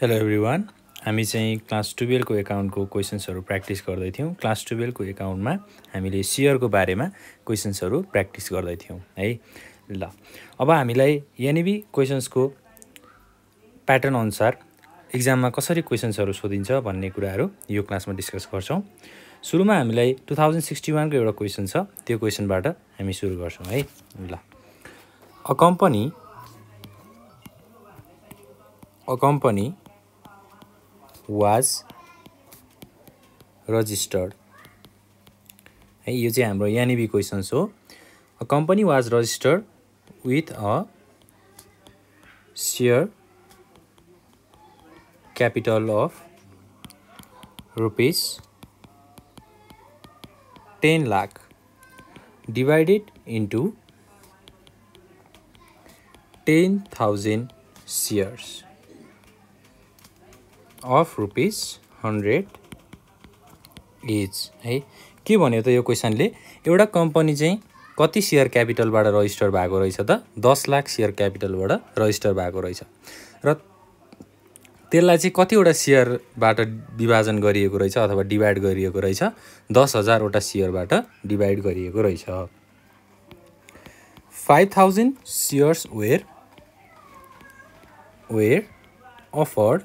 Hello everyone, हामी चाहिँ class 12 को एकाउन्टको क्वेसन्सहरू प्र्याक्टिस गर्दै थियौँ। क्लास 12 को एकाउन्टमा हामीले सेयरको बारेमा क्वेसन्सहरू प्र्याक्टिस गर्दै थियौँ है। ल अब हामीलाई यहाँनिर क्वेसन्सको प्याटर्न अनुसार एक्जाममा कसरी क्वेसन्सहरू सोधिन्छ भन्ने कुराहरू यो क्लासमा डिस्कस गर्छौँ। सुरुमा हामीलाई 2061 को एउटा क्वेसन छ, त्यो क्वेसनबाट हामी सुरु गर्छौँ है। ल अ company was registered है, यो चाहिँ हाम्रो यहाँनिर क्वेसन्स हो। A company was registered with a share capital of rupees 10 lakh divided into 10,000 shares of rupees 100 each है। के भन्यो त यो क्वेसनले, एउटा कम्पनी चाहिँ कति सेयर क्यापिटलबाट रजिस्टर भएको रहेछ त? 10 लाख सेयर क्यापिटलबाट रजिस्टर भएको रहेछ र त्यसलाई चाहिँ कतिवटा सेयरबाट विभाजन गरिएको रहेछ अथवा डिभाइड गरिएको रहेछ? 10,000 वटा सेयरबाट डिभाइड गरिएको रहेछ। 5,000 shares were offered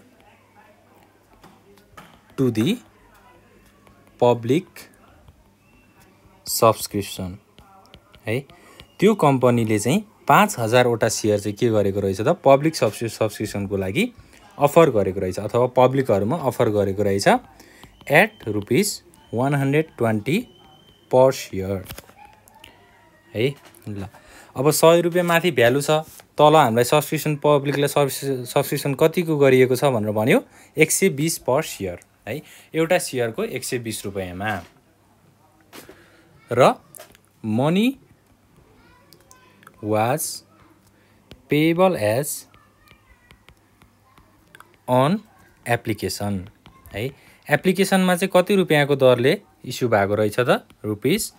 to the public subscription है। त्यो कम्पनीले चाहिँ 5,000 वटा सेयर चाहिँ के गरेको रहेछ त? पब्लिक सब्सक्रिप्सनको लागि अफर गरेको रहेछ अथवा पब्लिकहरूमा अफर गरेको रहेछ एट रुपीस 120 पर सेयर है। ल अब 100 रुपियाँ माथि भ्यालु छ, तल हामीलाई सब्सक्रिप्सन पब्लिकलाई सब्सक्रिप्सन कतिको गरिएको छ भनेर भन्यो? 120 पर सेयर है। एउटा सेयरको 120 रुपियाँमा। र money was payable as on application है। एप्लिकेसनमा चाहिँ कति रुपियाँको दरले इस्यु भएको रहेछ त? रुपीस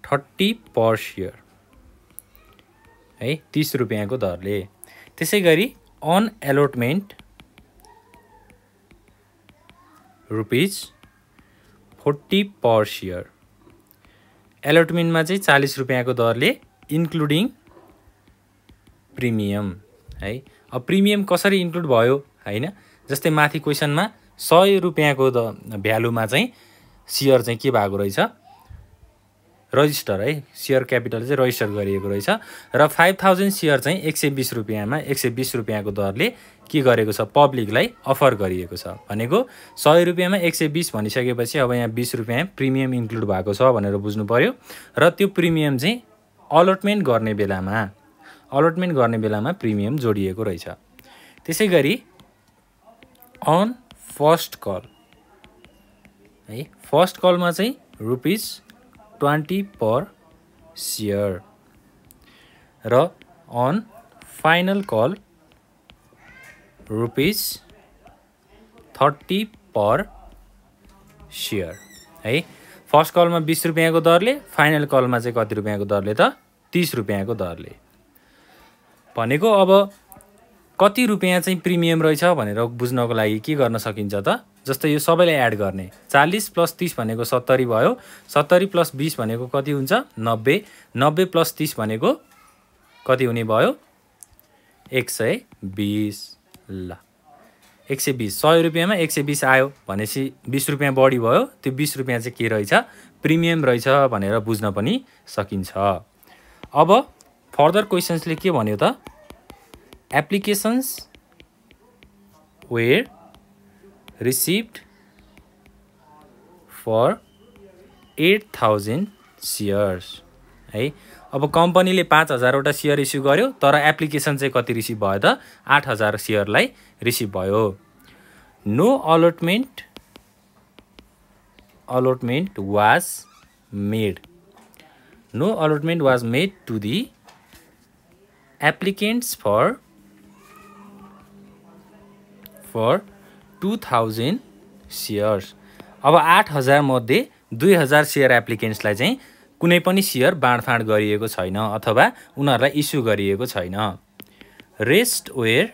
30 पर सेयर है, 30 रुपियाँको दरले। त्यसै गरी on allotment rupees 40 per share. एलोटमेन्टमा चाहिँ 40 रुपियाँको दरले इन्क्लुडिङ प्रिमियम है। अब प्रिमियम कसरी इन्क्लुड भयो हैन? जस्तै माथि क्वेसनमा 100 रुपियाँको भ्यालुमा चाहिँ सेयर चाहिँ के भएको रहेछ? रजिस्टर है, सेयर क्यापिटल चाहिँ रजिस्टर गरिएको रहेछ र 5,000 सेयर चाहिँ 120 रुपियाँमा 120 रुपियाँको दरले के गरेको छ? पब्लिकलाई अफर गरिएको छ। भनेको 100 रुपियाँमा 120 भनिसकेपछि अब यहाँ 20 रुपियाँ प्रिमियम इन्क्लुड भएको छ भनेर बुझ्नु पर्यो। र त्यो प्रिमियम चाहिँ अलटमेन्ट गर्ने बेलामा प्रिमियम जोडिएको रहेछ। त्यसै गरी अन फर्स्ट कल है, फर्स्ट कलमा चाहिँ रुपीस 20 पर सेयर र on final call rupees 30 per share है। फर्स्ट कलमा 20 रुपियाँको दरले, फाइनल कलमा चाहिँ कति रुपियाँको दरले त? 30 रुपियाँको दरले। भनेको अब कति रुपियाँ चाहिँ प्रिमियम रहेछ भनेर बुझ्नको लागि के गर्न सकिन्छ त? जस्तै यो सबैलाई एड गर्ने, 40 प्लस 30 भनेको 70 भयो, 70 प्लस 20 भनेको कति हुन्छ? 90, 90 प्लस 30 भनेको कति हुने भयो? 120। ल 120, 100 रुपियाँमा 120 आयो भनेपछि 20 रुपियाँ बढी भयो। त्यो 20 रुपियाँ चाहिँ के रहेछ? प्रिमियम रहेछ भनेर बुझ्न पनि सकिन्छ। अब फर्दर क्वेसन्सले के भन्यो त? Applications were received for 8,000 shares है। अब कम्पनीले 5,000 वटा सेयर इस्यु गर्यो, तर एप्लिकेसन चाहिँ कति रिसिभ भयो त? 8,000 सेयरलाई रिसिभ भयो। No allotment was made. No allotment was made to the applicants for 2,000 shares. अब 8,000 मध्ये 2,000 सेयर एप्लिकेन्ट्सलाई चाहिँ कुनै पनि सेयर बाँडफाँड गरिएको छैन अथवा उनीहरूलाई इस्यु गरिएको छैन। Rest were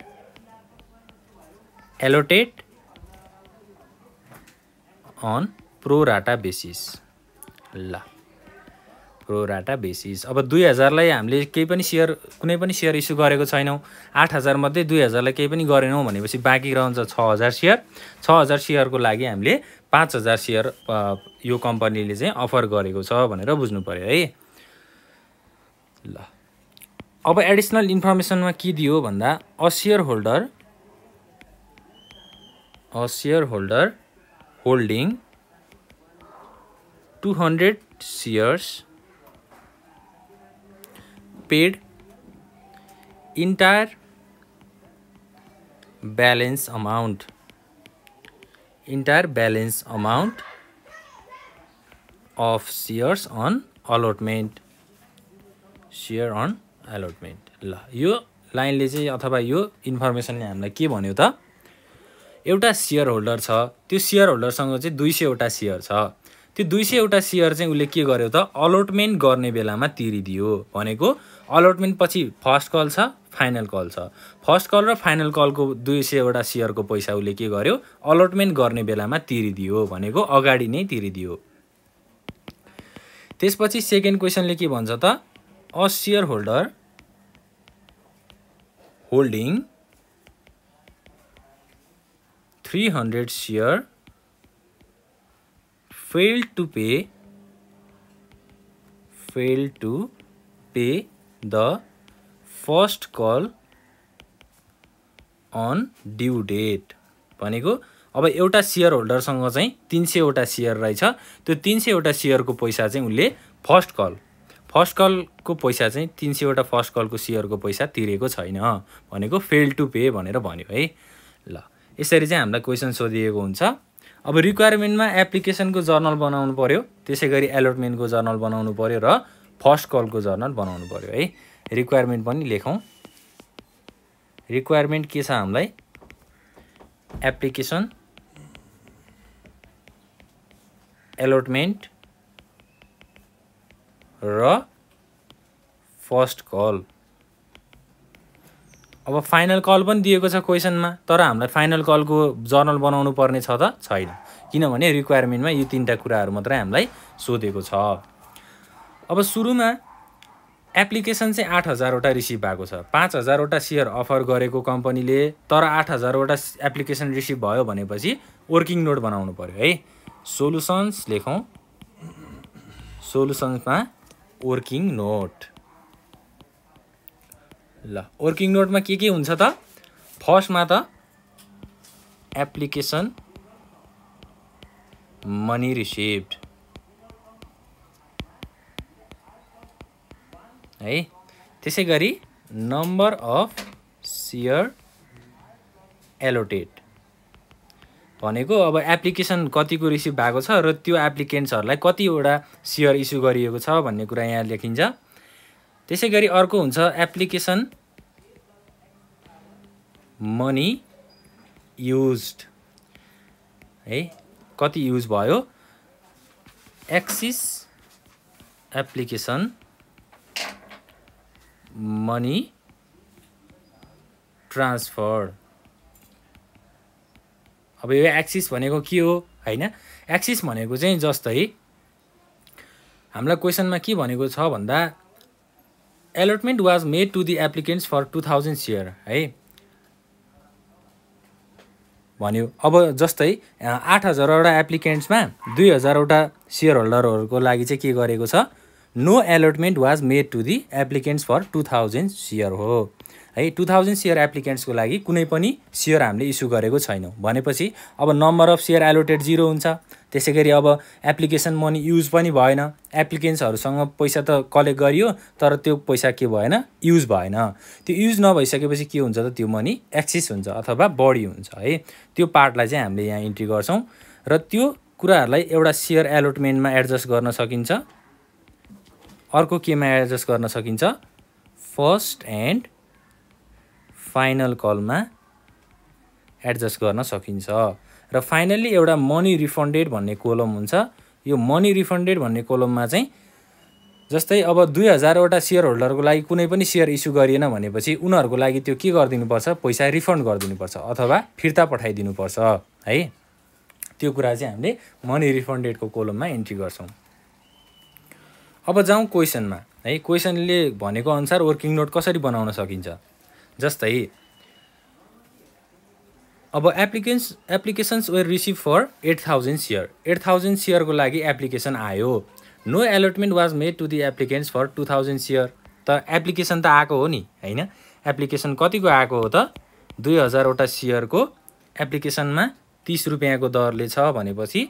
allotted on pro rata basis. ल प्रोराटा बेसिस। अब 2000 लाई हामीले केही पनि सेयर कुनै पनि सेयर इस्यु गरेको छैनौँ, 8000 मध्ये 2000 लाई केही पनि गरेनौँ भनेपछि बाँकी रहन्छ 6000 सेयर। 6000 सेयरको लागि हामीले 5000 सेयर यो कम्पनीले चाहिँ अफर गरेको छ भनेर बुझ्नु पर्यो है। ल अब एडिसनल इन्फर्मेसनमा के दियो भन्दा a share holder holding 200 shares paid entire balance amount of shares on allotment। ल यो लाइनले चाहिँ अथवा यो इन्फर्मेसनले हामीलाई के भन्यो त, एउटा सेयर होल्डर छ, त्यो सेयर होल्डरसँग चाहिँ 200 वटा सेयर छ, त्यो 200 वटा सेयर चाहिँ उसले के गर्यो त अलटमेन्ट गर्ने बेलामा तिरिदियो भनेको। अलटमेन्ट पछि फर्स्ट कल छ, फाइनल कल छ। फर्स्ट कल र फाइनल कलको 200 वटा सेयरको पैसा उसले के गर्यो अलटमेन्ट गर्ने बेलामा तिरिदियो भनेको, अगाडि नै तिरिदियो। त्यसपछि सेकेन्ड क्वेसनले के भन्छ त, a share holder holding 300 share failed to pay the first call on due date भनेको। अब एउटा सेयर होल्डरसँग चाहिँ 300 वटा सेयर रहेछ, त्यो 300 वटा सेयरको पैसा चाहिँ उसले फर्स्ट कलको पैसा चाहिँ 300 वटा फर्स्ट कलको सेयरको पैसा तिरेको छैन भनेको, फेल टु पे भनेर भन्यो है। ल यसरी चाहिँ हामीलाई क्वेसन सोधिएको हुन्छ। अब रिक्वायरमेन्टमा एप्लिकेसनको जर्नल बनाउनु पर्यो, त्यसै गरी एलोटमेन्टको जर्नल बनाउनु पर्यो र फर्स्ट कलको जर्नल बनाउनु पर्यो है। रिक्वायरमेन्ट पनि लेखौँ। रिक्वायरमेन्ट के छ हामीलाई, एप्लिकेसन, एलोटमेन्ट र फर्स्ट कल। अब फाइनल कल पनि दिएको छ क्वेसनमा, तर हामीलाई फाइनल कलको जर्नल बनाउनु पर्ने छ त छैन, किनभने रिक्वायरमेन्टमा यो तीनटा कुराहरू मात्रै हामीलाई सोधेको छ। अब सुरुमा एप्लिकेसन चाहिँ 8000 वटा रिसिभ भएको छ, 5000 वटा सेयर अफर गरेको कम्पनीले, तर 8000 वटा एप्लिकेसन रिसिभ भयो भनेपछि वर्किङ नोट बनाउनु पर्यो है। सोलुसन्स लेखौँ, सोलुसन्समा वर्किङ नोट। ल वर्किङ नोटमा के हुन्छ त, फर्स्टमा त एप्लिकेसन मनी रिसिभ्ड है, त्यसै गरी नम्बर अफ सेयर एलोटेड भनेको। अब एप्लिकेसन कतिको रिसिभ भएको छ र त्यो एप्लिकेन्ट्सहरूलाई कतिवटा सेयर इस्यु गरिएको छ भन्ने कुरा यहाँ लेखिन्छ। त्यसै गरी अर्को हुन्छ एप्लिकेसन मनी युज्ड है, कति युज भयो। Axis application money transfer. अब यो एक्सिस भनेको के हो हैन, एक्सिस भनेको चाहिँ जस्तै हामीलाई क्वेसनमा के भनेको छ भन्दा allotment was made to the applicants for 2000 share है भन्यो। अब जस्तै 8000 वटा एप्लिकेन्ट्समा 2000 वटा सेयर होल्डरहरूको लागि चाहिँ के गरेको छ, no allotment was made to the applicants for 2000 share हो है। 2000 सेयर एप्लिकेन्ट्सको लागि कुनै पनि सेयर हामीले इस्यु गरेको छैनौँ भनेपछि अब नम्बर अफ सेयर एलोटेड 0 हुन्छ। त्यसै गरी अब एप्लिकेसन मनी युज पनि भएन, एप्लिकेन्ट्सहरूसँग पैसा त कलेक्ट गरियो तर त्यो पैसा के भएन, युज भएन। त्यो युज नभइसकेपछि के हुन्छ त, त्यो मनी एक्सिस हुन्छ अथवा बढी हुन्छ है। त्यो पार्टलाई चाहिँ हामीले यहाँ इन्ट्री गर्छौँ र त्यो कुराहरूलाई एउटा सेयर एलोटमेन्टमा एडजस्ट गर्न सकिन्छ। अर्को केमा एडजस्ट गर्न सकिन्छ, फर्स्ट एन्ड फाइनल कलमा एडजस्ट गर्न सकिन्छ। र फाइनल्ली एउटा मनी रिफन्डेड भन्ने कोलम हुन्छ। यो मनी रिफन्डेड भन्ने कोलममा चाहिँ जस्तै अब 2000 वटा सेयर होल्डरको लागि कुनै पनि सेयर इस्यु गरिएन भनेपछि उनीहरूको लागि त्यो के गरिदिनुपर्छ, पैसा रिफन्ड गरिदिनुपर्छ अथवा फिर्ता पठाइदिनुपर्छ है। त्यो कुरा चाहिँ हामीले मनी रिफन्डेडको कोलममा एन्ट्री गर्छौँ। अब जाउँ क्वेसनमा है। क्वेसनले भनेको अनुसार वर्किङ नोट कसरी बनाउन सकिन्छ। जस्तै अब applications were receive for 8000 share, 8000 सेयरको लागि एप्लिकेसन आयो। No allotment was made to the applicants for 2000 share. त एप्लिकेसन त आएको हो नि हैन। एप्लिकेसन कतिको आएको हो त 2000 वटा सेयरको एप्लिकेसनमा 30 रुपियाँको दरले छ भनेपछि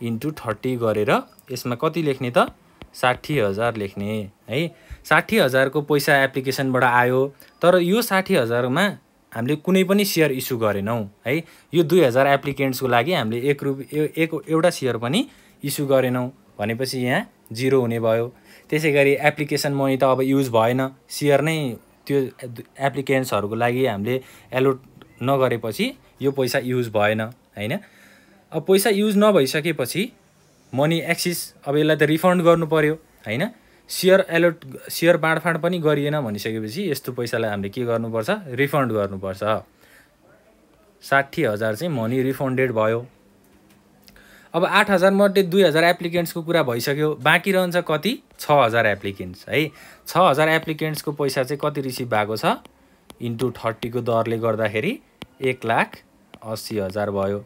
इन्टु 30 गरेर यसमा कति लेख्ने त 60,000 लेख्ने है। 60,000 को पैसा एप्लिकेसनबाट आयो, तर यो 60,000 मा हामीले कुनै पनि सेयर इस्यु गरेनौँ है। यो 2000 एप्लिकेन्ट्सको लागि हामीले एउटा सेयर पनि इस्यु गरेनौँ भनेपछि यहाँ 0 हुने भयो। त्यसै गरी एप्लिकेसन मनी त अब युज भएन, सेयर नै त्यो एप्लिकेन्ट्सहरूको लागि हामीले एलोट नगरेपछि यो पैसा युज भएन हैन। अब पैसा युज नभइसकेपछि मनी एक्सिस, अब यसलाई त रिफन्ड गर्नु पर्यो हैन। सेयर बाँडफाँड पनि गरिएन भनिसकेपछि यस्तो पैसालाई हामीले के गर्नुपर्छ, रिफन्ड गर्नुपर्छ। 60,000 चाहिँ मनी रिफन्डेड भयो। अब 8000 मध्ये 2000 एप्लिकेन्ट्सको कुरा भइसक्यो, बाँकी रहन्छ कति 6000 एप्लिकेन्ट्स है। 6000 एप्लिकेन्ट्सको पैसा चाहिँ कति रिसिभ भएको छ इन्टु 30 को दरले गर्दाखेरि 1,80,000 भयो।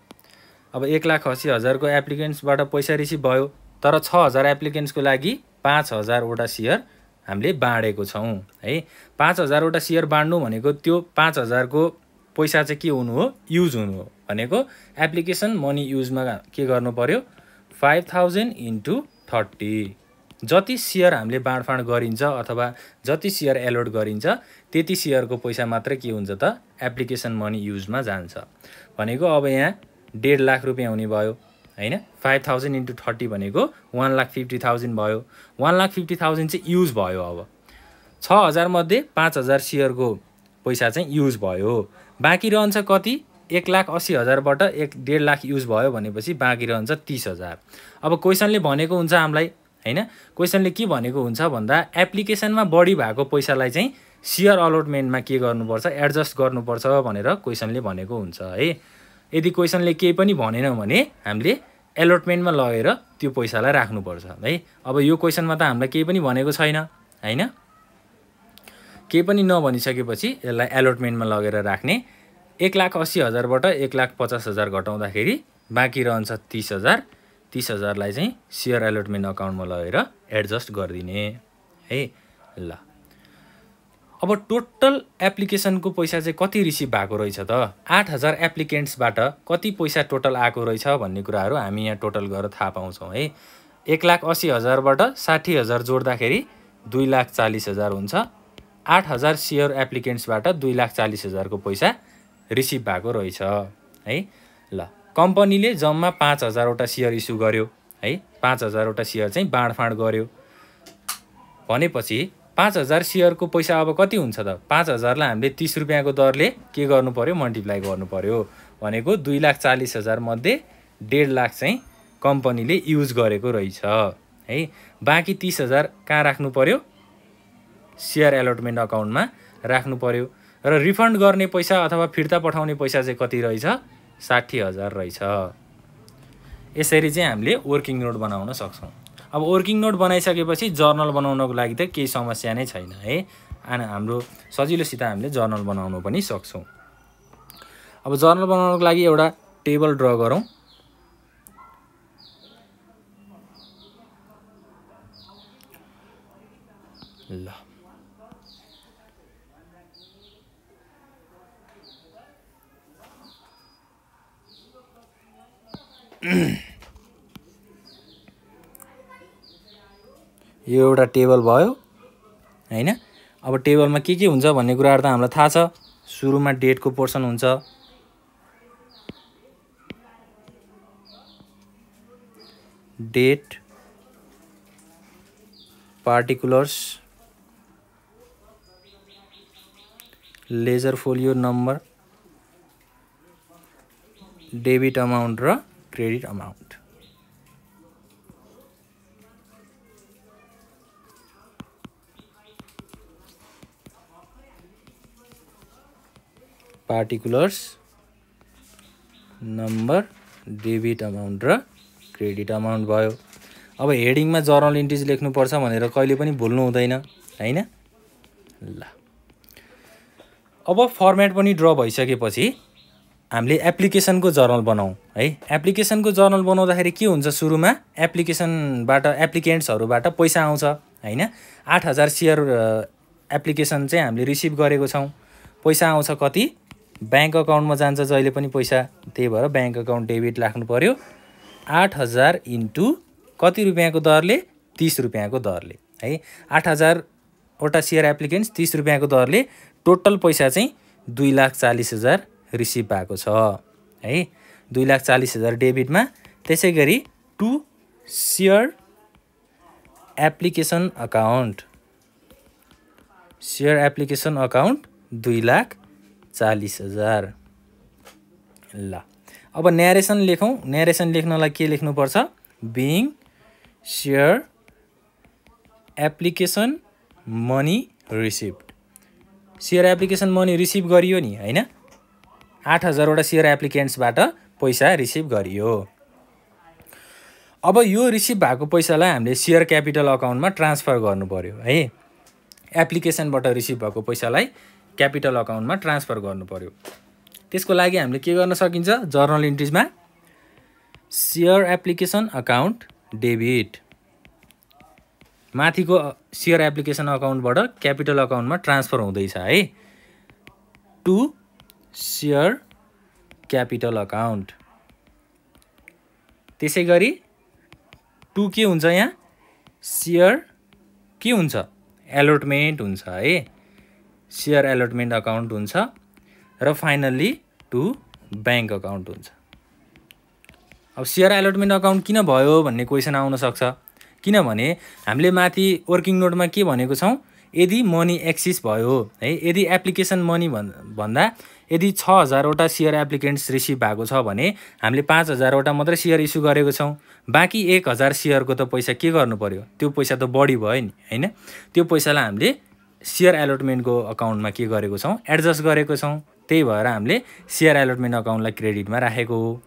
अब 1,80,000 को एप्लिकेन्ट्सबाट पैसा रिसिभ भयो, तर 6000 एप्लिकेन्ट्सको लागि 5000 वटा सेयर हामीले बाँडेको छौँ है। 5000 वटा सेयर बाँड्नु भनेको त्यो 5000 को पैसा चाहिँ के हुनु हो, युज हुनु हो भनेको एप्लिकेसन मनी युजमा के गर्नु पर्यो 5000 इन्टु 30। जति सेयर हामीले बाँडफाँड गरिन्छ अथवा जति सेयर एलोट गरिन्छ त्यति सेयरको पैसा मात्र के हुन्छ त एप्लिकेसन मनी युजमा जान्छ भनेको। अब यहाँ 1.5 लाख रुपियाँ हुने भयो हैन। 5000 इन्टु 30 भनेको 1,50,000 भयो। 1,50,000 चाहिँ युज भयो। अब 6000 मध्ये 5000 सेयरको पैसा चाहिँ युज भयो। बाँकी रहन्छ कति 1,80,000बाट 1.5 लाख युज भयो भनेपछि बाँकी रहन्छ 30,000। अब क्वेसनले भनेको हुन्छ हामीलाई हैन, क्वेसनले के भनेको हुन्छ भन्दा एप्लिकेसनमा बढी भएको पैसालाई चाहिँ सेयर अलटमेन्टमा के गर्नुपर्छ, एडजस्ट गर्नुपर्छ भनेर क्वेसनले भनेको हुन्छ है। यदि क्वेसनले केही पनि भनेन भने हामीले एलोटमेन्टमा लगेर त्यो पैसालाई राख्नुपर्छ है। अब यो क्वेसनमा त हामीलाई केही पनि भनेको छैन हैन। केही पनि नभनिसकेपछि यसलाई एलोटमेन्टमा लगेर राख्ने। 1,80,000बाट 1,50,000 घटाउँदाखेरि बाँकी रहन्छ 30,000। 30,000लाई चाहिँ सेयर एलोटमेन्ट अकाउन्टमा लगेर एडजस्ट गरिदिने है। ल अब टोटल एप्लिकेसनको पैसा चाहिँ कति रिसिभ भएको रहेछ त 8000 एप्लिकेन्ट्सबाट कति पैसा टोटल आएको रहेछ भन्ने कुराहरू हामी यहाँ टोटल गरेर थाहा पाउँछौँ है। 1,80,000बाट 60,000 जोड्दाखेरि 2,40,000 हुन्छ। 8000 सेयर एप्लिकेन्ट्सबाट 2,40,000 को पैसा रिसिभ भएको रहेछ है। ल कम्पनीले जम्मा 5000 वटा सेयर इस्यु गर्यो है। 5000 वटा सेयर चाहिँ बाँडफाँड गर्यो भनेपछि 5000 सेयरको पैसा अब कति हुन्छ त 5000 लाई हामीले 30 रुपियाँको दरले के गर्नु पर्यो, मल्टिप्लाई गर्नु पर्यो भनेको 2,40,000 मध्ये 1.5 लाख चाहिँ कम्पनीले युज गरेको रहेछ है। बाँकी 30,000 कहाँ राख्नु पर्यो, सेयर एलोटमेन्ट अकाउन्टमा राख्नु पर्यो। र रिफन्ड गर्ने पैसा अथवा फिर्ता पठाउने पैसा चाहिँ कति रहेछ 60,000 रहेछ। यसरी चाहिँ हामीले वर्किङ नोट बनाउन सक्छौँ। अब वर्किङ नोट बनाइसकेपछि जर्नल बनाउनको लागि त केही समस्या नै छैन है। हाम्रो सजिलोसित हामीले जर्नल बनाउन पनि सक्छौँ। अब जर्नल बनाउनको लागि एउटा टेबल ड्र गरौँ। ल यो एउटा टेबल भयो हैन। अब टेबलमा के हुन्छ भन्ने कुराहरु त हामीलाई थाहा छ। सुरुमा डेटको पोर्सन हुन्छ, date, particulars, ledger folio number, debit amount र credit amount. Particulars number debit amount र क्रेडिट अमाउन्ट भयो। अब हेडिङमा जर्नल इन्ट्रिज लेख्नुपर्छ भनेर कहिले पनि भुल्नु हुँदैन हैन। ल अब फर्मेट पनि ड्र भइसकेपछि हामीले एप्लिकेसनको जर्नल बनाऊ है। एप्लिकेसनको जर्नल बनाउँदाखेरि के हुन्छ, सुरुमा एप्लिकेसनबाट एप्लिकेन्ट्सहरूबाट पैसा आउँछ हैन। 8000 शेयर एप्लिकेसन चाहिँ हामीले रिसिभ गरेको छौँ। पैसा आउँछ कति, ब्याङ्क अकाउन्टमा जान्छ जहिले पनि पैसा, त्यही भएर ब्याङ्क अकाउन्ट डेबिट राख्नु पर्यो। 8000 इन्टु कति रुपियाँको दरले, 30 रुपियाँको दरले है। 8000 वटा शेयर एप्लिकेन्ट्स 30 रुपियाँको दरले टोटल पैसा चाहिँ 2,40,000 रिसिभ भएको छ है। 2,40,000 डेबिटमा। त्यसै गरी to share application account, share application account 2,40,000। ल अब न्यारेसन लेखौँ। न्यारेसन लेख्नलाई के लेख्नुपर्छ, being share application money received. Share application money receive गरियो नि हैन। 8000 वटा शेयर एप्लिकेन्ट्सबाट पैसा रिसिभ गरियो। अब यो रिसिभ भएको पैसालाई हामीले शेयर क्यापिटल अकाउन्टमा ट्रान्सफर गर्नु पर्यो है। एप्लिकेसनबाट रिसिभ भएको पैसालाई क्यापिटल अकाउन्टमा ट्रान्सफर गर्नु पर्यो। त्यसको लागि हामीले के गर्न सकिन्छ, जर्नल इन्ट्रिजमा शेयर एप्लिकेसन अकाउन्ट डेबिट, माथिको शेयर एप्लिकेसन अकाउन्टबाट क्यापिटल अकाउन्टमा ट्रान्सफर हुँदैछ है, टु शेयर क्यापिटल अकाउन्ट। त्यसै गरी टु के हुन्छ, यहाँ शेयर के हुन्छ, एलोटमेन्ट हुन्छ है। शेयर एलोटमेन्ट अकाउन्ट हुन्छ र फाइनल्ली टु ब्याङ्क अकाउन्ट हुन्छ। अब शेयर एलोटमेन्ट अकाउन्ट किन भयो भन्ने क्वेसन आउन सक्छ। किनभने हामीले माथि वर्किङ नोटमा के भनेको छौँ, यदि मनी एक्सिस भयो है, यदि एप्लिकेसन मनी भन्दा यदि 6000 वटा शेयर एप्लिकेन्ट्स रिसिभ भएको छ भने हामीले 5000 वटा मात्रै शेयर इस्यु गरेको छौँ। बाँकी 1000 शेयरको त पैसा के गर्नु पर्यो, त्यो पैसा त बढी भयो नि हैन। त्यो पैसालाई हामीले शेयर एलोटमेन्टको अकाउन्टमा के गरेको छौँ, एडजस्ट गरेको छौँ। त्यही भएर हामीले शेयर एलोटमेन्ट अकाउन्टलाई क्रेडिटमा राखेको हो।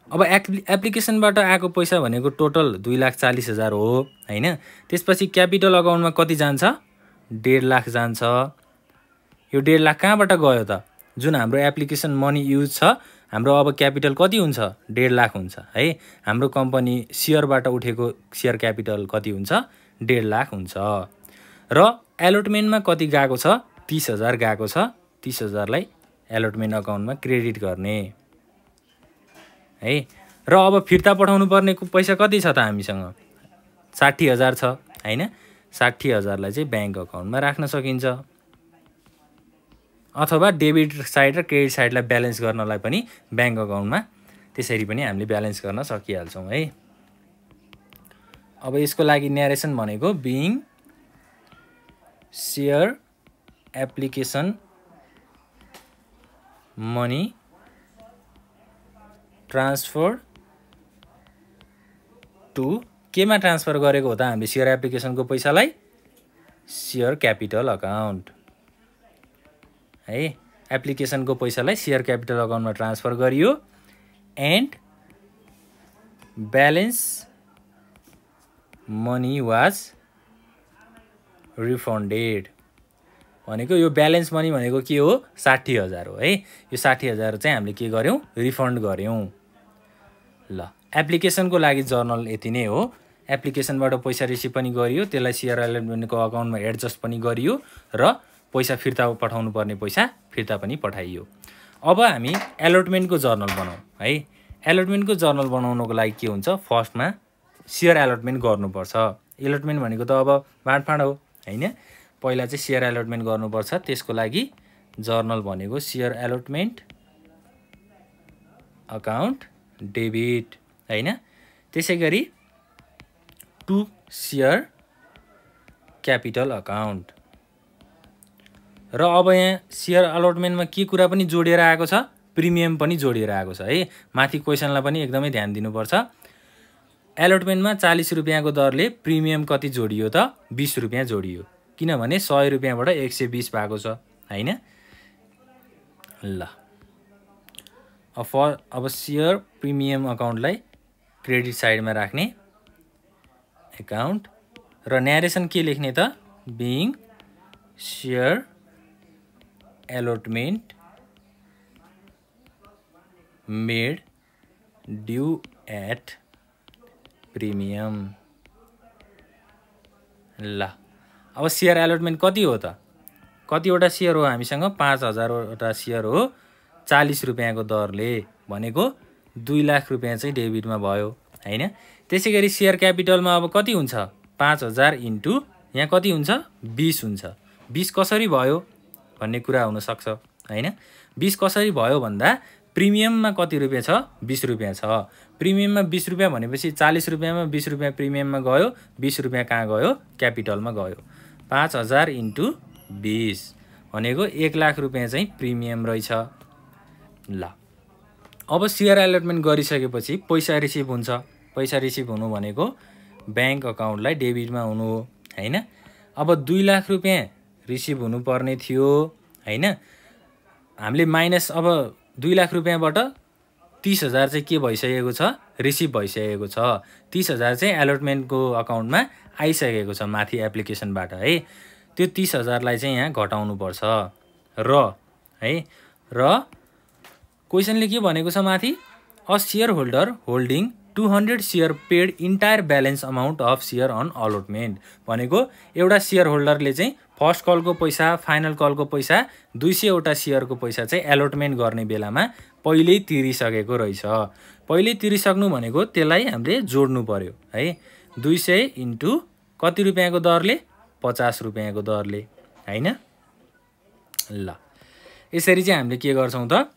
अब एप्लिकेसनबाट आएको पैसा भनेको टोटल 2,40,000 हो हैन। त्यसपछि क्यापिटल अकाउन्टमा कति जान्छ, 1.5 लाख जान्छ। यो 1.5 लाख कहाँबाट गयो त, जुन हाम्रो एप्लिकेसन मनी युज छ, हाम्रो अब क्यापिटल कति हुन्छ, 1.5 लाख हुन्छ है। हाम्रो कम्पनी शेयरबाट उठेको शेयर क्यापिटल कति हुन्छ, 1.5 लाख हुन्छ। र एलोटमेन्टमा कति गएको छ, 30,000 गएको छ। 30,000लाई एलोटमेन्ट अकाउन्टमा क्रेडिट गर्ने है। र अब फिर्ता पठाउनु पर्ने पैसा कति छ त हामीसँग, 60,000 छ हैन। 60,000लाई चाहिँ ब्याङ्क अकाउन्टमा राख्न सकिन्छ, अथवा डेबिट साइड र क्रेडिट साइडलाई ब्यालेन्स गर्नलाई पनि ब्याङ्क अकाउन्टमा त्यसरी पनि हामीले ब्यालेन्स गर्न सकिहाल्छौँ है। अब यसको लागि न्यारेसन भनेको being share application money transfer to, केमा ट्रान्सफर गरेको हो त हामीले शेयर एप्लिकेसनको पैसालाई, शेयर क्यापिटल अकाउन्ट है। एप्लिकेसनको पैसालाई शेयर क्यापिटल अकाउन्टमा ट्रान्सफर गरियो एन्ड ब्यालेन्स मनी वाज रिफन्डेड भनेको यो ब्यालेन्स मनी भनेको के हो, 60,000 हो है। यो 60,000 चाहिँ हामीले के गर्यौँ, रिफन्ड गर्यौँ। ल एप्लिकेसनको लागि जर्नल यति नै हो। एप्लिकेसनबाट पैसा रिसिभ पनि गरियो, त्यसलाई शेयर एलोटमेन्टको अकाउन्टमा एडजस्ट पनि गरियो र पैसा फिर्ता पठाउनु पर्ने पैसा फिर्ता पनि पठाइयो। अब हामी एलोटमेन्टको जर्नल बनाऊ है। एलोटमेन्टको जर्नल बनाउनको लागि के हुन्छ, फर्स्टमा शेयर एलोटमेन्ट गर्नुपर्छ। एलोटमेन्ट भनेको त अब बाँडफाँड हो हैन। पहिला चाहिँ शेयर एलोटमेन्ट गर्नुपर्छ। त्यसको लागि जर्नल भनेको शेयर एलोटमेन्ट अकाउन्ट डेबिट हैन। त्यसै गरी टु शेयर क्यापिटल अकाउन्ट। र अब यहाँ शेयर अलटमेन्टमा के कुरा पनि जोडिएर आएको छ, प्रिमियम पनि जोडिएर आएको छ है। माथि क्वेसनलाई पनि एकदमै ध्यान दिनुपर्छ। एलोटमेन्टमा 40 रुपियाँको दरले प्रिमियम कति जोडियो त, 20 रुपियाँ जोडियो। किनभने 100 रुपियाँबाट 120 भएको छ हैन। ल अब सेयर प्रिमियम अकाउन्टलाई क्रेडिट साइडमा राख्ने एकाउन्ट र न्यारेसन के लेख्ने त being share allotment made due at premium. ल अब सेयर एलोटमेन्ट कति हो त कतिवटा सेयर हो हामीसँग 5000वटा सेयर हो 40 रुपैयाँको दरले भनेको 2 लाख रुपैयाँ चाहिँ डेबिटमा भयो हैन। त्यसैगरी सेयर क्यापिटलमा अब कति हुन्छ 5000 इन्टु यहाँ कति हुन्छ 20 हुन्छ। 20 कसरी भयो भन्ने कुरा हुन सक्छ हैन। 20 कसरी भयो भन्दा प्रिमियममा कति रुपैयाँ छ 20 रुपैयाँ छ। प्रिमियममा 20 रुपैयाँ भनेपछि 40 रुपैयाँमा 20 रुपैयाँ प्रिमियममा गयो 20 रुपैयाँ कहाँ गयो क्यापिटलमा गयो। 5000 इन्टु 20 भनेको 1 लाख रुपैयाँ चाहिँ प्रिमियम रहेछ। ल अब सेयर एलोटमेन्ट गरिसकेपछि पैसा रिसिभ हुन्छ। पैसा रिसिभ हुनु भनेको ब्याङ्क अकाउन्टलाई डेबिटमा हुनु हो हैन। अब 2 लाख रुपैयाँ रिसिभ हुनुपर्ने थियो हैन। हामीले माइनस अब 2 लाख रुपैयाँबाट 30,000 चाहिँ के भइसकेको छ रिसिभ भइसकेको छ। 30,000 चाहिँ एलोटमेन्टको अकाउन्टमा आइसकेको छ माथि एप्लिकेसनबाट है। त्यो 30,000लाई चाहिँ यहाँ घटाउनु पर्छ र क्वेसनले के भनेको छ माथि a share holder holding 200 share paid entire balance amount of share on allotment भनेको एउटा सेयर होल्डरले चाहिँ फर्स्ट कलको पैसा फाइनल कलको पैसा 200वटा सेयरको पैसा चाहिँ एलोटमेन्ट गर्ने बेलामा पहिल्यै तिरिसकेको रहेछ। पहिल्यै तिरिसक्नु भनेको त्यसलाई हामीले जोड्नु पर्यो है। 200 इन्टु कति रुपैयाँको दरले 50 रुपैयाँको दरले हैन। ल यसरी चाहिँ हामीले के गर्छौं त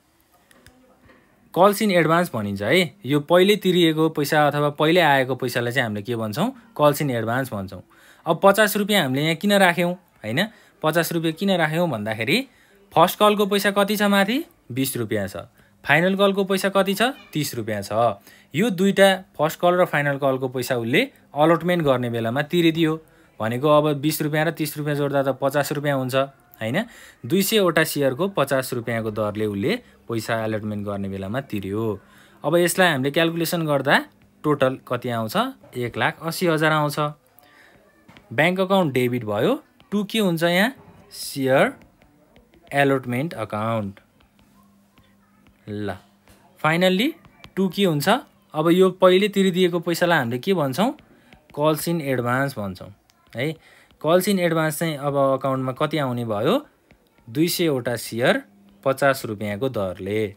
कल्स इन एडभान्स भनिन्छ है। यो पहिले तिरिएको पैसा अथवा पहिले आएको पैसालाई चाहिँ हामीले के भन्छौं कल्स इन एडभान्स भन्छौं। अब 50 रुपैयाँ हामीले यहाँ किन राख्यौं हैन। 50 रुपैयाँ किन राख्यौं भन्दाखेरि फर्स्ट कलको पैसा कति छ माथि 20 रुपैयाँ छ। फाइनल कलको पैसा कति छ 30 रुपैयाँ छ। यो दुईटा फर्स्ट कल र फाइनल कलको पैसा उसले अलटमेन्ट गर्ने बेलामा तिरिदियो भनेको अब 20 रुपैयाँ र 30 रुपैयाँ जोड्दा त 50 रुपैयाँ हुन्छ हैन। 200वटा सेयरको 50 रुपैयाँको दरले उसले पैसा अलटमेन्ट गर्ने बेलामा तिर्यो। अब यसलाई हामीले क्याल्कुलेसन गर्दा टोटल कति आउँछ 1,80,000 आउँछ। ब्याङ्क अकाउन्ट डेबिट भयो। 2 के हुन्छ यहाँ सेयर एलोटमेन्ट अकाउन्ट। ल फाइनल्ली 2 के हुन्छ अब यो पहिले तिरिदिएको पैसालाई हामीले के भन्छौं कल्स इन एडभान्स भन्छौं है। कल्स इन एडभान्स चाहिँ अब अकाउन्टमा कति आउने भयो 200वटा सेयर 50 रुपैयाँको दरले।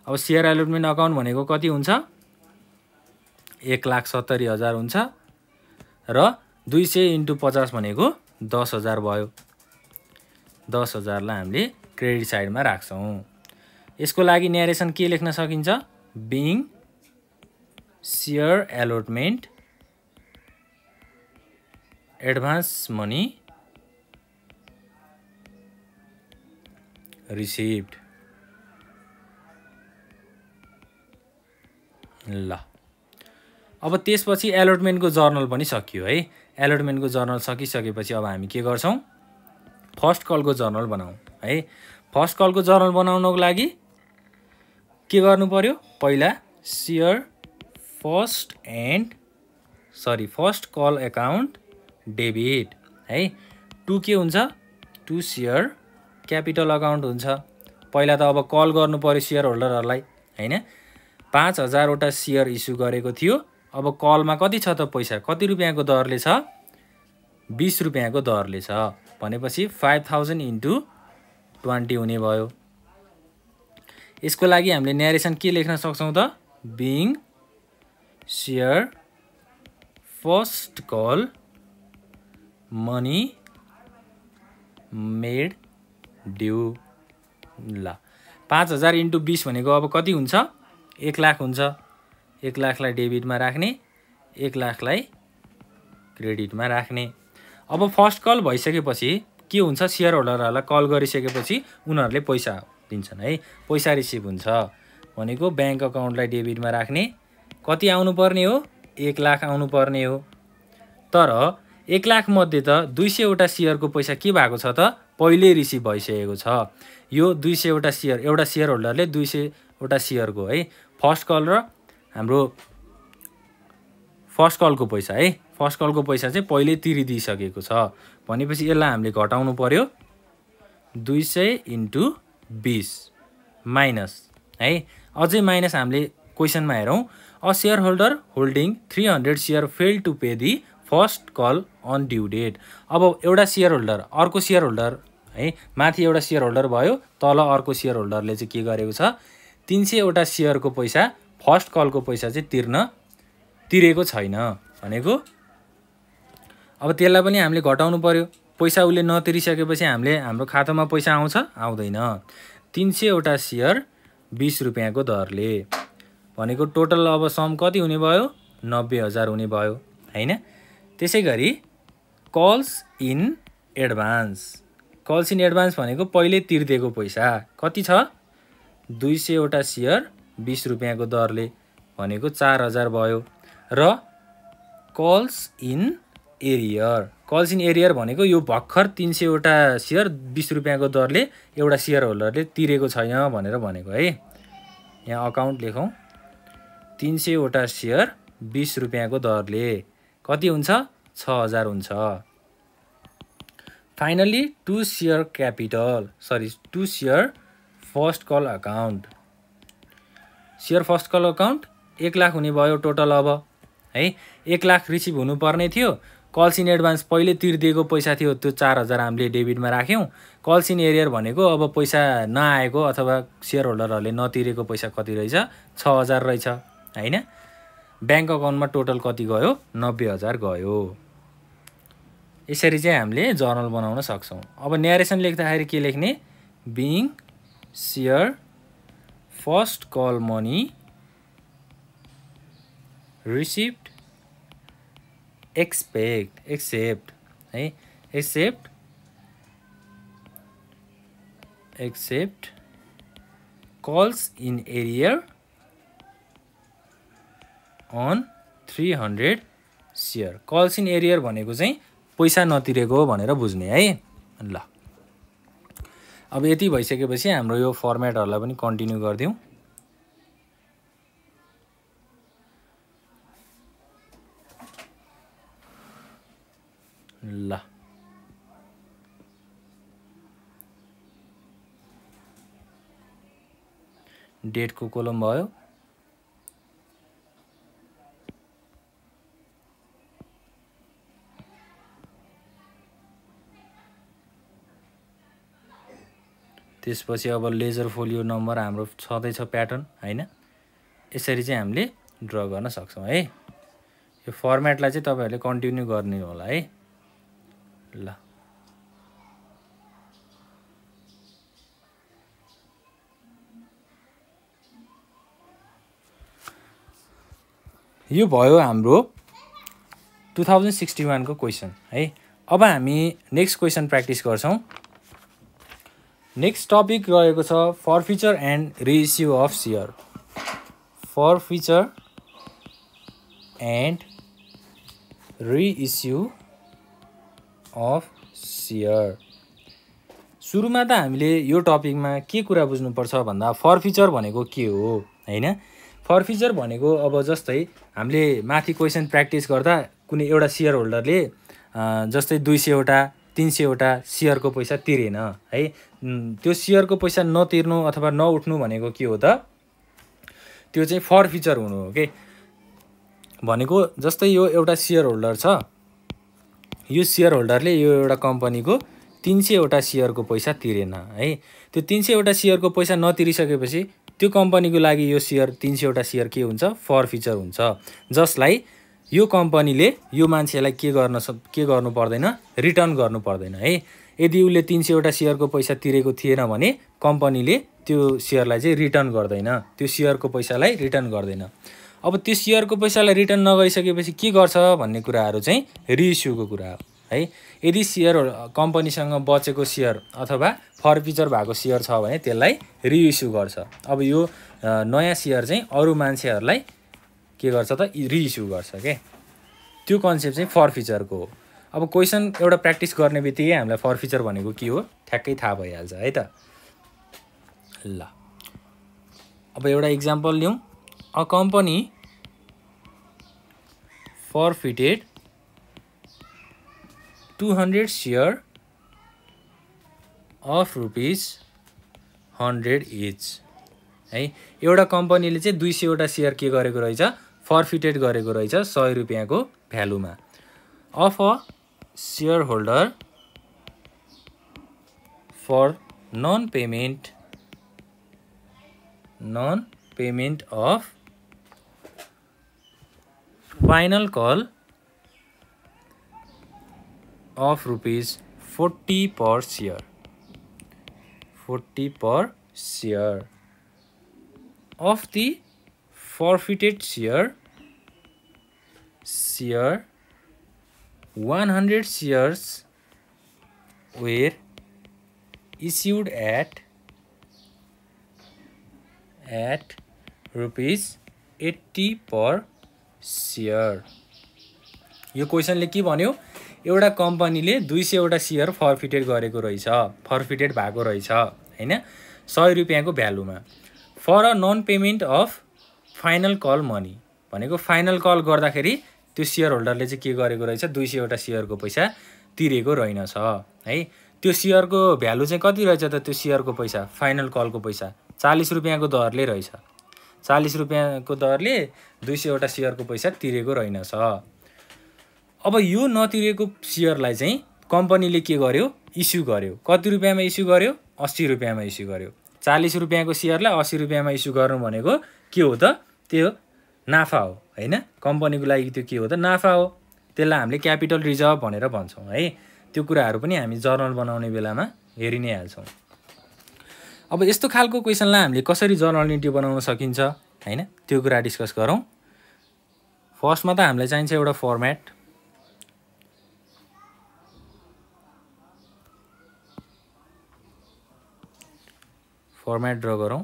अब सेयर एलोटमेन्ट अकाउन्ट भनेको कति हुन्छ 1,70,000 हुन्छ र 200 इन्टु 50 भनेको 10,000 भयो। 10,000लाई हामीले क्रेडिट साइडमा राख्छौं। यसको लागि न्यारेसन के लेख्न सकिन्छ being share allotment advance money received. ल अब त्यसपछि एलोटमेन्टको जर्नल पनि सकियो है। एलोटमेन्टको जर्नल सकिसकेपछि अब हामी के गर्छौं फर्स्ट कलको जर्नल बनाऊ है। फर्स्ट कलको जर्नल बनाउनको लागि के गर्नु पर्यो पहिला share first call account debit है। 2 के हुन्छ 2 सेयर क्यापिटल अकाउन्ट हुन्छ। पहिला त अब कल गर्नु पर्यो सेयर होल्डरहरुलाई हैन। 5000वटा सेयर इस्यु गरेको थियो। अब कलमा कति छ त पैसा कति रुपैयाँको दरले छ 20 रुपैयाँको दरले छ भनेपछि 5000 इन्टु 20 हुने भयो। यसको लागि हामीले न्यारेसन के लेख्न सक्छौं त being share first call money made due. ल 5000 इन्टु 20 भनेको अब कति हुन्छ 1 लाख हुन्छ। 1 लाखलाई डेबिटमा राख्ने 1 लाखलाई क्रेडिटमा राख्ने। अब फर्स्ट कल भइसकेपछि के हुन्छ सेयर होल्डरहरुलाई कल गरिसकेपछि उनीहरुले पैसा दिन्छन् है। पैसा रिसिभ हुन्छ भनेको ब्याङ्क अकाउन्टलाई डेबिटमा राख्ने कति आउनु पर्ने हो 1 लाख आउनु पर्ने हो। तर 1 लाख मध्ये त 200वटा सेयरको पैसा के भएको छ त पहिले रिसिभ भइसकेको छ। यो 200 वटा सेयर, एउटा सेयर होल्डरले 200 वटा सेयरको है फर्स्ट कल र हाम्रो फर्स्ट कलको पैसा है, फर्स्ट कलको पैसा चाहिँ पहिले तिरिदिइसकेको छ भनेपछि यसलाई हामीले घटाउनु पर्यो 200 × 20 माइनस है। अझै माइनस हामीले क्वेसनमा हेरौँ, a share holder holding 300 share fail to pay the first call on due date. अब एउटा सेयर होल्डर अर्को सेयर होल्डर है, माथि एउटा सेयर होल्डर भयो, तल अर्को सेयर होल्डरले चाहिँ के गरेको छ 300 वटा सेयरको पैसा फर्स्ट कलको पैसा चाहिँ तिरेको छैन भनेको। अब त्यसलाई पनि हामीले घटाउनु पर्यो, पैसा उसले नतिरिसकेपछि हाम्रो खातामा पैसा आउँछ आउँदैन। 300 वटा सेयर 20 रुपियाँको दरले भनेको टोटल अब सम कति हुने भयो 90,000 हुने भयो हैन। त्यसै गरी calls in advance, calls in advance भनेको पहिले तिर्दिएको पैसा कति छ 200 वटा सेयर 20 रुपियाँको दरले भनेको 4,000 भयो। र calls in arrear, calls in arrear भनेको यो भर्खर 300 वटा सेयर 20 रुपियाँको दरले एउटा सेयर होल्डरले तिरेको छैन भनेर भनेको है। यहाँ अकाउन्ट लेखौँ, 300 वटा सेयर 20 रुपियाँको दरले कति हुन्छ 6,000 हुन्छ। Finally 2 share capital to share first call account, share first call account 1 lakh हुने भयो टोटल अब है। 1 लाख रिसिभ हुनुपर्ने थियो, कल्स इन एडभान्स पहिले तिर्दिएको पैसा थियो त्यो 4,000 हामीले डेबिटमा राख्यौँ। कल्स इन एरियर भनेको अब पैसा नआएको अथवा सेयर होल्डरहरूले नतिरेको पैसा कति रहेछ 6,000 रहेछ हैन। ब्याङ्क अकाउन्टमा टोटल कति गयो 90,000 गयो। यसरी चाहिँ हामीले जर्नल बनाउन सक्छौँ। अब न्यारेसन लेख्दाखेरि के लेख्ने, being share first call money received except है, except calls in arrear on 300 share. Calls in arrear भनेको चाहिँ पैसा नतिरेको भनेर बुझ्ने है। ल अब यति भइसकेपछि हाम्रो यो फर्मेटहरूलाई पनि कन्टिन्यू गरिदिउँ। ल डेटको कोलम भयो, त्यसपछि अब लेजर फोलियो नम्बर हाम्रो छँदैछ प्याटर्न हैन। यसरी चाहिँ हामीले ड्र गर्न सक्छौँ है। यो फर्मेटलाई चाहिँ तपाईहरुले कन्टिन्यू गर्ने होला है। ल यो भयो हाम्रो 2061 को क्वेशन है। अब हामी नेक्स्ट क्वेशन प्र्याक्टिस गर्छौं। नेक्स्ट टपिक रहेको छ forfeiture and reissue of share. Forfeiture and reissue of share. सुरुमा त हामीले यो टपिकमा के कुरा बुझ्नुपर्छ भन्दा फरफिचर भनेको के हो हैन। फरफिचर भनेको अब जस्तै हामीले माथि क्वेशन प्र्याक्टिस गर्दा कुनै एउटा शेयर होल्डरले जस्तै 200 वटा 300 वटा शेयरको पैसा तिरेन है। त्यो शेयरको पैसा नतिर्नु अथवा नउठ्नु भनेको के हो त, त्यो चाहिँ फरफिचर हुनु हो के। भनेको जस्तै यो एउटा शेयर होल्डर छ, यो शेयर होल्डरले यो एउटा कम्पनीको 300 वटा शेयरको पैसा तिरेन है। त्यो 300 वटा शेयरको पैसा नतिरिसकेपछि त्यो कम्पनीको लागि यो शेयर 300 वटा शेयर के हुन्छ, फरफिचर हुन्छ। जसलाई यो कम्पनीले यो मान्छेलाई के गर्नु पर्दैन, रिटर्न गर्नु पर्दैन है। यदि उसले 300 वटा शेयरको पैसा तिरेको थिएन भने कम्पनीले त्यो शेयरलाई चाहिँ रिटर्न गर्दैन, त्यो शेयरको पैसालाई रिटर्न गर्दैन। अब त्यो शेयरको पैसालाई रिटर्न नगरिसकेपछि के गर्छ भन्ने कुराहरू चाहिँ रिइस्युको कुरा हो है। यदि शेयर कम्पनीसँग बचेको शेयर अथवा फरफिचर भएको शेयर छ भने त्यसलाई रिइस्यु गर्छ। अब यो नयाँ शेयर चाहिँ अरू मान्छेहरूलाई के गर्छ त, रिइस्यु गर्छ के। त्यो कन्सेप्ट चाहिँ फरफिचरको हो। अब क्वेसन एउटा प्र्याक्टिस गर्ने बित्तिकै हामीलाई फर्फिचर भनेको के हो ठ्याक्कै थाहा भइहाल्छ है त। ल अब एउटा इक्जाम्पल लिउँ। A company forfeited 200 share of ₹100 each है। एउटा कम्पनीले चाहिँ 200 वटा सेयर के गरेको रहेछ फर्फिटेड गरेको रहेछ 100 रुपैयाँको भ्यालुमा। Of a share holder for non payment of final call of ₹40 per share 40 per share of the forfeited share 100 shares were issued at ₹80 per share। यो क्वेसनले के भन्यो एउटा कम्पनीले 200 वटा सेयर फर्फिटेड गरेको रहेछ फर्फिटेड भएको रहेछ हैन 100 रुपैयाँको भ्यालुमा for a non payment of final call money भनेको फाइनल कल गर्दाखेरि त्यो सेयर होल्डरले चाहिँ के गरेको रहेछ 200 वटा सेयरको पैसा तिरेको रहेनछ है। त्यो सेयरको भ्यालु चाहिँ कति रहेछ त त्यो सेयरको पैसा फाइनल कलको पैसा 40 रुपैयाँको दरले रहेछ 40 रुपैयाँको दरले 200 वटा सेयरको पैसा तिरेको रहेनछ। अब यो नतिरेको सेयरलाई चाहिँ कम्पनीले के गर्यो इस्यु गर्यो कति रुपैयाँमा इस्यु गर्यो 80 रुपैयाँमा इस्यु गर्यो। 40 रुपैयाँको सेयरलाई 80 रुपैयाँमा इस्यु गर्नु भनेको के हो त त्यो नाफा हो हैन कम्पनीको लागि त्यो के हो त नाफा हो। त्यसलाई हामीले क्यापिटल रिजर्भ भनेर भन्छौँ है। त्यो कुराहरू पनि हामी जर्नल बनाउने बेलामा हेरि नै हाल्छौँ। अब यस्तो खालको क्वेसनलाई हामीले कसरी जर्नल इन्ट्री बनाउन सकिन्छ हैन त्यो कुरा डिस्कस गरौँ। फर्स्टमा त हामीलाई चाहिन्छ एउटा फर्मेट ड्र गरौँ।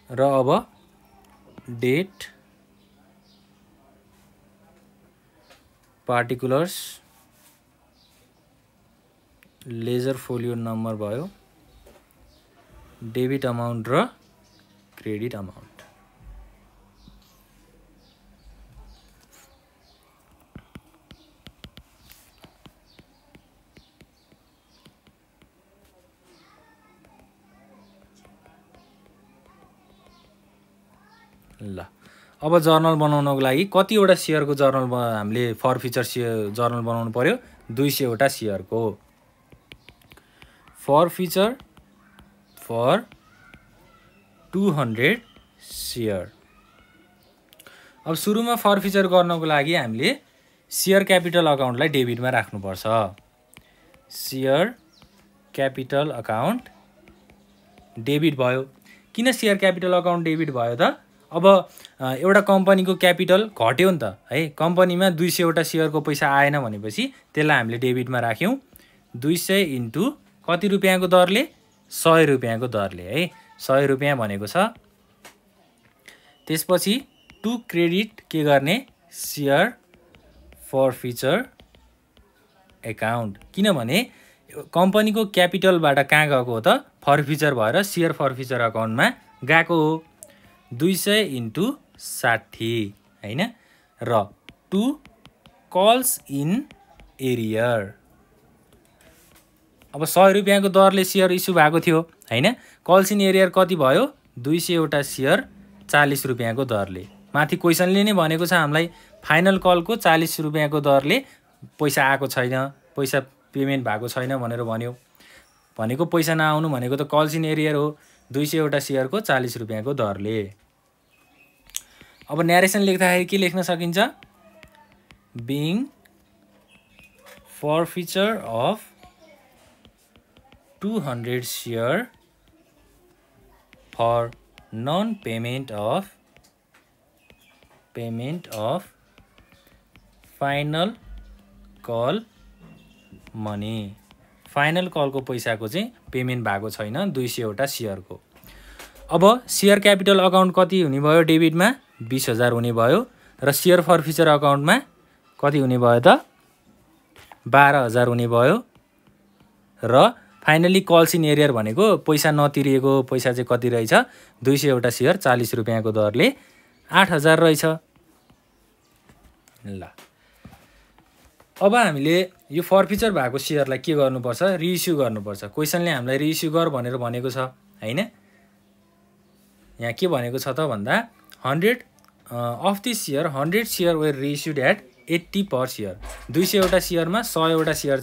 र अब date particulars ledger folio number भयो डेबिट अमाउन्ट र क्रेडिट अमाउन्ट। ल अब जर्नल बनाउनको लागि कतिवटा सेयरको जर्नल हामीले फर्फिचर जर्नल बनाउनु पर्यो 200 वटा सेयरको फर्फिचर फर 200 सेयर। अब सुरुमा फर्फिचर गर्नको लागि हामीले सेयर क्यापिटल अकाउन्टलाई डेबिटमा राख्नुपर्छ। सेयर क्यापिटल अकाउन्ट डेबिट भयो। किन सेयर क्यापिटल अकाउन्ट डेबिट भयो त अब एउटा कम्पनीको क्यापिटल घट्यो नि त है कम्पनीमा 200 वटा सेयरको पैसा आएन भनेपछि त्यसलाई हामीले डेबिटमा राख्यौँ 200 इन्टु कति रुपैयाँको दरले 100 रुपैयाँको दरले है 100 रुपैयाँ भनेको छ। त्यसपछि टु क्रेडिट के गर्ने सेयर फर्फिचर एकाउन्ट किनभने कम्पनीको क्यापिटलबाट कहाँ गएको हो त फर्फिचर भएर सेयर फर्फिचर अकाउन्टमा गएको हो 200 इन्टु 60 हैन र टु कल्स इन एरियर। अब 100 रुपैयाँको दरले सेयर इस्यु भएको थियो हैन कल्स इन एरियर कति भयो 200 वटा सेयर 40 रुपैयाँको दरले। माथि क्वेसनले नै भनेको छ हामीलाई फाइनल कलको 40 रुपैयाँको दरले पैसा आएको छैन पैसा पेमेन्ट भएको छैन भनेर भन्यो भनेको पैसा नआउनु भनेको त कल्स इन एरियर हो 200 वटा सेयरको 40 रुपैयाँको दरले। अब न्यारेसन लेख्दाखेरि के लेख्न सकिन्छ being forfeiture of 200 share for non payment of final call money final कलको पैसाको चाहिँ पेमेन्ट भएको छैन 200 वटा सेयरको। अब सेयर क्यापिटल अकाउन्ट कति हुने भयो डेबिटमा 20,000 हुने भयो र सेयर फर फ्युचर अकाउन्टमा कति हुने भयो त 12,000 हुने भयो र फाइनली कल्स इन एरियर भनेको पैसा नतिरिएको पैसा चाहिँ कति रहेछ 200 वटा सेयर 40 रुपैयाँको दरले 8,000 रहेछ। ल अब हामीले यो फरफिचर भएको सेयरलाई के गर्नुपर्छ रिइस्यु गर्नुपर्छ। क्वेसनले हामीलाई रिइस्यु गर भनेर भनेको छ हैन। यहाँ के भनेको छ त भन्दा 100 of this share 100 share were reissued at 80 per share. 200 वटा सेयरमा 100 वटा सेयर